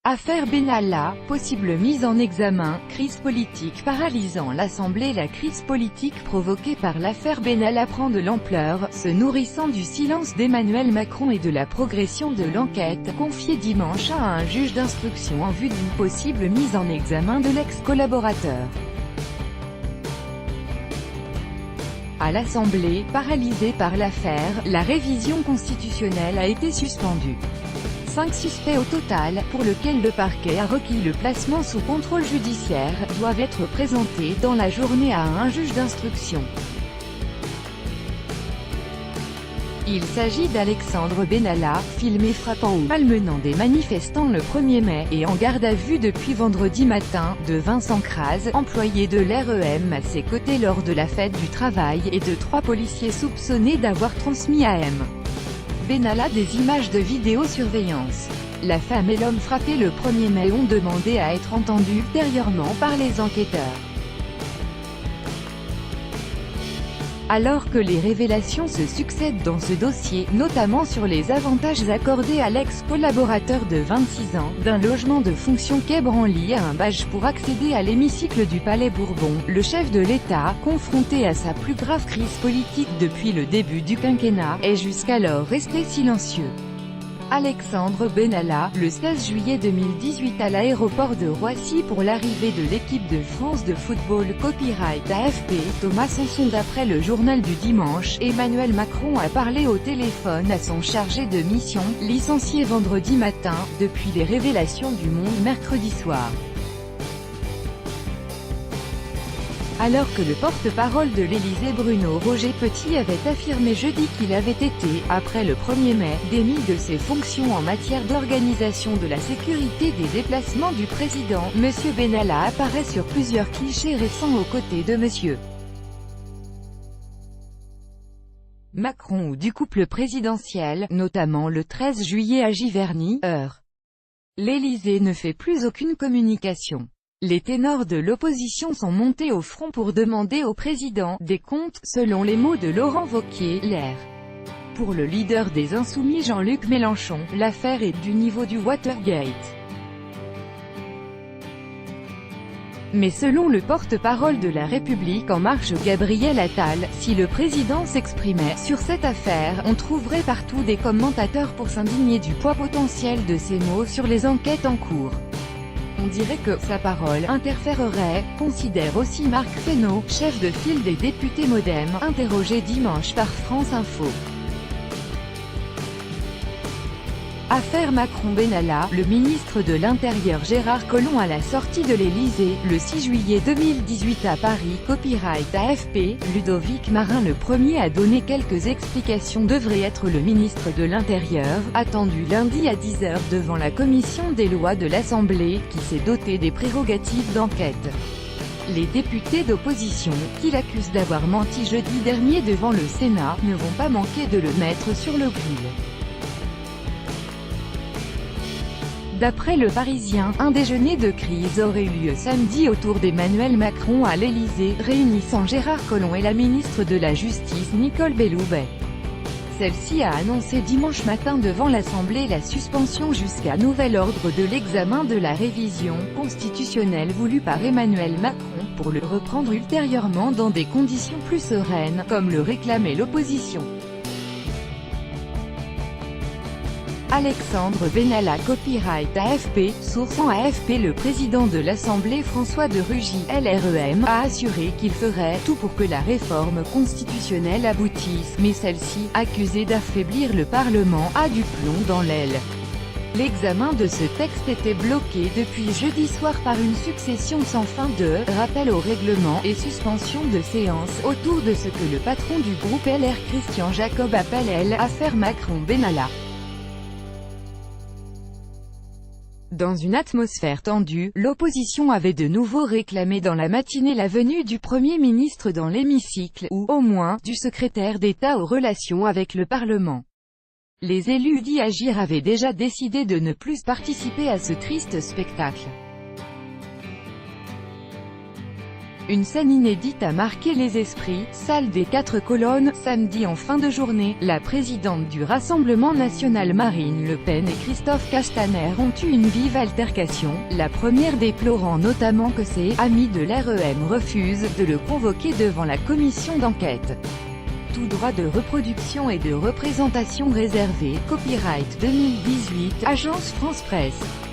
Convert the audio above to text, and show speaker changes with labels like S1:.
S1: Affaire Benalla, possible mise en examen, crise politique paralysant l'Assemblée. La crise politique provoquée par l'affaire Benalla prend de l'ampleur, se nourrissant du silence d'Emmanuel Macron et de la progression de l'enquête, confiée dimanche à un juge d'instruction en vue d'une possible mise en examen de l'ex-collaborateur. À l'Assemblée, paralysée par l'affaire, la révision constitutionnelle a été suspendue. 5 suspects au total, pour lesquels le parquet a requis le placement sous contrôle judiciaire, doivent être présentés dans la journée à un juge d'instruction. Il s'agit d'Alexandre Benalla, filmé frappant ou malmenant des manifestants le 1er mai, et en garde à vue depuis vendredi matin, de Vincent Kras, employé de l'REM à ses côtés lors de la fête du travail, et de 3 policiers soupçonnés d'avoir transmis à M. Benalla des images de vidéosurveillance. La femme et l'homme frappés le 1er mai ont demandé à être entendus ultérieurement par les enquêteurs. Alors que les révélations se succèdent dans ce dossier, notamment sur les avantages accordés à l'ex-collaborateur de 26 ans, d'un logement de fonction quai Branly à un badge pour accéder à l'hémicycle du Palais Bourbon, le chef de l'État, confronté à sa plus grave crise politique depuis le début du quinquennat, est jusqu'alors resté silencieux. Alexandre Benalla, le 16 juillet 2018 à l'aéroport de Roissy pour l'arrivée de l'équipe de France de football. Copyright AFP, Thomas Sanson. D'après le journal du dimanche, Emmanuel Macron a parlé au téléphone à son chargé de mission, licencié vendredi matin, depuis les révélations du Monde mercredi soir. Alors que le porte-parole de l'Élysée Bruno Roger Petit avait affirmé jeudi qu'il avait été, après le 1er mai, démis de ses fonctions en matière d'organisation de la sécurité des déplacements du président, M. Benalla apparaît sur plusieurs clichés récents aux côtés de M. Macron ou du couple présidentiel, notamment le 13 juillet à Giverny, heure. L'Élysée ne fait plus aucune communication. Les ténors de l'opposition sont montés au front pour demander au président des comptes, selon les mots de Laurent Wauquiez, l'air. Pour le leader des Insoumis Jean-Luc Mélenchon, l'affaire est du niveau du Watergate. Mais selon le porte-parole de La République En Marche Gabriel Attal, si le président s'exprimait sur cette affaire, on trouverait partout des commentateurs pour s'indigner du poids potentiel de ses mots sur les enquêtes en cours. On dirait que sa parole interférerait, considère aussi Marc Fesneau, chef de file des députés MoDem, interrogé dimanche par France Info. Affaire Macron-Benalla, le ministre de l'Intérieur Gérard Collomb à la sortie de l'Élysée, le 6 juillet 2018 à Paris. Copyright AFP, Ludovic Marin. Le premier à donner quelques explications devrait être le ministre de l'Intérieur, attendu lundi à 10 h devant la commission des lois de l'Assemblée, qui s'est dotée des prérogatives d'enquête. Les députés d'opposition, qui l'accusent d'avoir menti jeudi dernier devant le Sénat, ne vont pas manquer de le mettre sur le grill. D'après Le Parisien, un déjeuner de crise aurait eu lieu samedi autour d'Emmanuel Macron à l'Élysée, réunissant Gérard Collomb et la ministre de la Justice Nicole Belloubet. Celle-ci a annoncé dimanche matin devant l'Assemblée la suspension jusqu'à nouvel ordre de l'examen de la révision constitutionnelle voulue par Emmanuel Macron, pour le reprendre ultérieurement dans des conditions plus sereines, comme le réclamait l'opposition. Alexandre Benalla. Copyright AFP, source en AFP. Le président de l'Assemblée François de Rugy, LREM, a assuré qu'il ferait tout pour que la réforme constitutionnelle aboutisse, mais celle-ci, accusée d'affaiblir le Parlement, a du plomb dans l'aile. L'examen de ce texte était bloqué depuis jeudi soir par une succession sans fin de rappels au règlement et suspensions de séance autour de ce que le patron du groupe LR Christian Jacob appelle l'affaire Macron-Benalla. Dans une atmosphère tendue, l'opposition avait de nouveau réclamé dans la matinée la venue du Premier ministre dans l'hémicycle, ou, au moins, du secrétaire d'État aux relations avec le Parlement. Les élus d'Agir avaient déjà décidé de ne plus participer à ce triste spectacle. Une scène inédite a marqué les esprits, salle des 4 colonnes, samedi en fin de journée, la présidente du Rassemblement national Marine Le Pen et Christophe Castaner ont eu une vive altercation, la première déplorant notamment que ses « amis de l'REM » refusent de le convoquer devant la commission d'enquête. Tout droit de reproduction et de représentation réservé, copyright 2018, Agence France Presse.